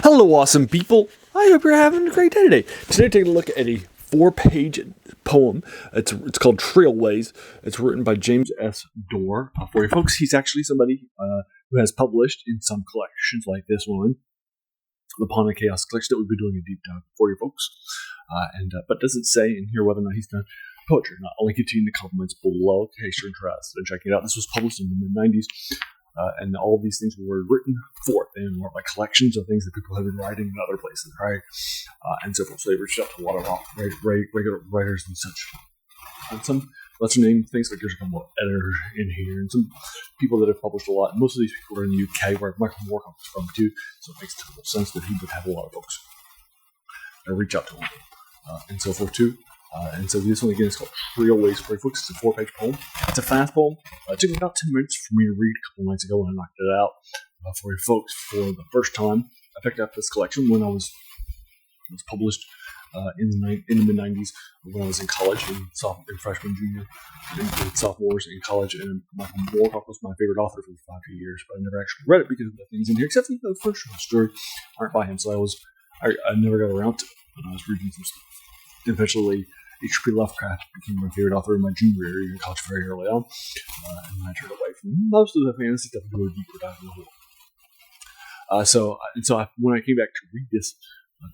Hello, awesome people. I hope you're having a great day today. Today, taking a look at a 4-page poem. It's called Trailways. It's written by James Dorr. For you folks, he's actually somebody who has published in some collections like this one, the Pawn of Chaos collection that we'll be doing a deep dive for you folks. But doesn't say in here whether or not he's done poetry or not. I'll link it to you in the comments below in case you're interested in checking it out. This was published in the mid-90s. And all of these things were written forth in more like collections of things that people have been writing in other places, right? And so forth. So they reached out to a lot of regular writers and such. And some lesser named things, like there's a couple of editors in here, and some people that have published a lot. Most of these people are in the UK, where Michael Moorcock is from too. So it makes total sense that he would have a lot of books that reach out to him, and so forth too. And so this one again is called Trailways for folks. It's a 4-page poem. It's a fast poem. It took me about 10 minutes for me to read a couple nights ago when I knocked it out for you folks for the first time. I picked up this collection when it was published in the mid-90s when I was in college, in freshman, junior, and sophomores in college. And Michael Moorcock was my favorite author for 5 years, but I never actually read it because of the things in here, except for the first story aren't by him. So I never got around to it when I was reading some stuff. Eventually, H.P. Lovecraft became my favorite author in my junior year in college very early on, and I turned away from most of the fantasy stuff to do a deeper dive in the whole. When I came back to read this,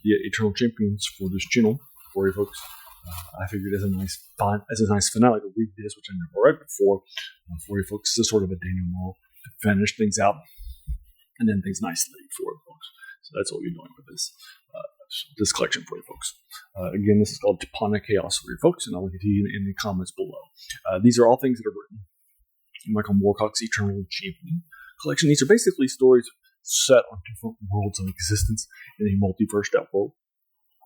the Eternal Champions for this channel for you folks, I figured as a nice finale to read this, which I never read before, for you folks. This is sort of a denouement to finish things out and end things nicely for you folks. So that's what we're doing with this collection for you folks. Again, this is called Pawn of Chaos for you folks, and I'll link it to you in the comments below. These are all things that are written in Michael Moorcock's Eternal Champion collection. These are basically stories set on different worlds of existence in a multiverse world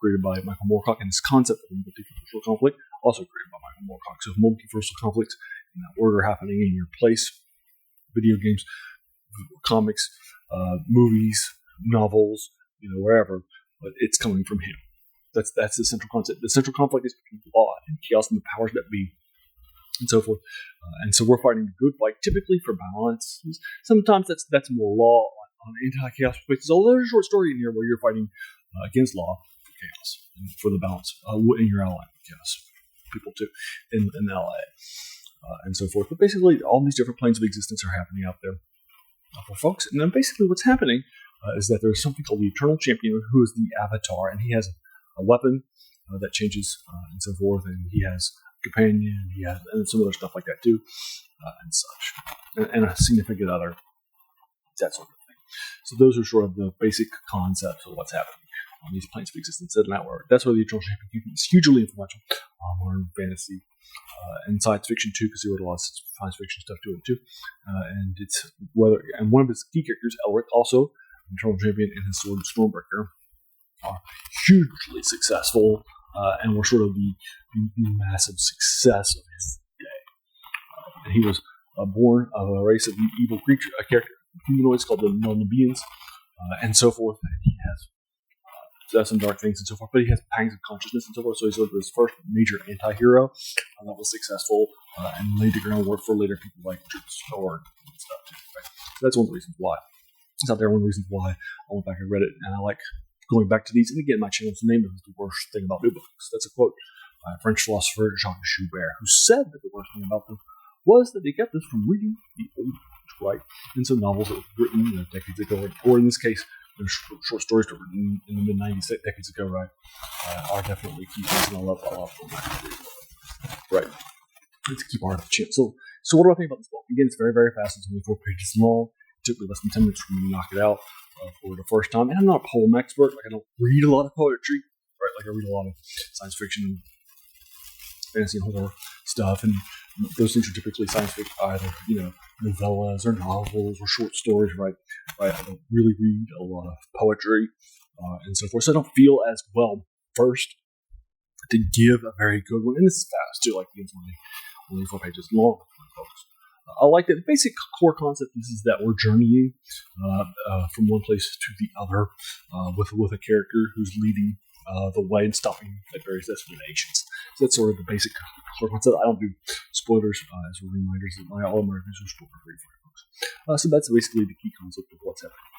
created by Michael Moorcock, and this concept of multiversal conflict also created by Michael Moorcock. So multiversal conflicts in that order happening in your place, video games, comics, movies, novels, wherever, but it's coming from him. That's the central concept. The central conflict is between law and chaos and the powers that be, and so forth. And so we're fighting the good fight, typically for balance. Sometimes that's more law on anti-chaos places. Although there's a short story in here where you're fighting against law for chaos and for the balance in your ally chaos people too in LA and so forth. But basically, all these different planes of existence are happening out there for folks. And then basically, what's happening is that there's something called the Eternal Champion, who is the Avatar, and he has a weapon that changes and so forth, and he has a companion, and some other stuff like that too, and such, and a significant other, that sort of thing. So those are sort of the basic concepts of what's happening on these planes of existence. That's where the Eternal Champion is hugely influential on modern fantasy and science fiction too, because he wrote a lot of science fiction stuff to it too. And one of his key characters, Elric, also Eternal Champion, and his sword Stormbreaker, are hugely successful, and were sort of the massive success of his day. And he was born of a race of evil humanoids called the Nubians, and so forth. And he has some dark things and so forth, but he has pangs of consciousness and so forth. So he's sort of his first major anti-hero that was successful and laid the groundwork for later people like James Dorr and stuff too. Right? So that's one of the reasons why. It's out there. One of the reasons why I went back and read it, and I like going back to these. And again, my channel's name is The Worst Thing About New Books. That's a quote by French philosopher Jacques Joubert, who said that the worst thing about them was that they kept us from reading the old books, right? And so novels that were written decades ago, or in this case, short stories that were written in the mid-90s, decades ago, right, are definitely key things, and I love them. Right. It's a key part of the channel. So what do I think about this book? Again, it's very, very fast. It's only 4 pages long. It took me less than 10 minutes for me to knock it out for the first time. And I'm not a poem expert. Like, I don't read a lot of poetry, right? Like, I read a lot of science fiction and fantasy and horror stuff, and those things are typically science fiction, either novellas or novels or short stories, right? I don't really read a lot of poetry and so forth, so I don't feel as well versed to give a very good one. And this is fast too, like it's only 4 pages long, folks. I like that the basic core concept is that we're journeying from one place to the other with a character who's leading the way and stopping at various destinations. So that's sort of the basic core concept. I don't do spoilers as reminders. All of my reviews are spoiler free for you folks. So that's basically the key concept of what's happening.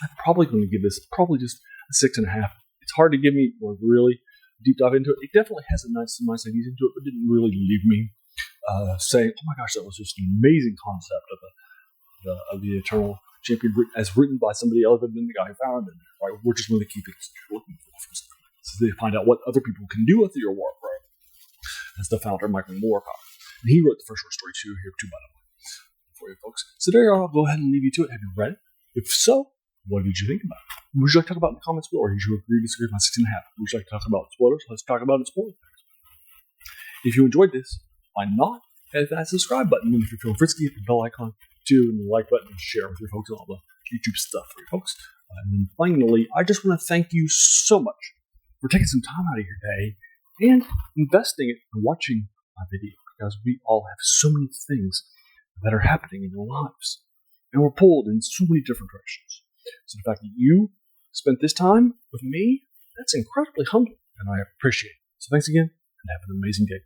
I'm probably going to give this probably just a 6.5. It's hard to give me a really deep dive into it. It definitely has some nice ideas into it, but didn't really leave me saying, "Oh my gosh, that was just an amazing concept of the Eternal Champion as written by somebody other than the guy who found it." Right? We're just one of the key things you're looking for. So they find out what other people can do with your work, right? As the founder, Michael Moorcock. And he wrote the first short story too, by the way, for you folks. So there you are. I'll go ahead and leave you to it. Have you read it? If so, what did you think about it? Would you like to talk about in the comments below, or did you agree or disagree with my 6.5? Would you like to talk about spoilers? Let's talk about it spoilers. If you enjoyed this, why not hit that subscribe button? And if you're feeling frisky, hit the bell icon too, and the like button, and share with your folks and all the YouTube stuff for you folks. And then finally, I just want to thank you so much for taking some time out of your day and investing it in watching my video, because we all have so many things that are happening in our lives, and we're pulled in so many different directions. So the fact that you spent this time with me, that's incredibly humbling, and I appreciate it. So thanks again, and have an amazing day.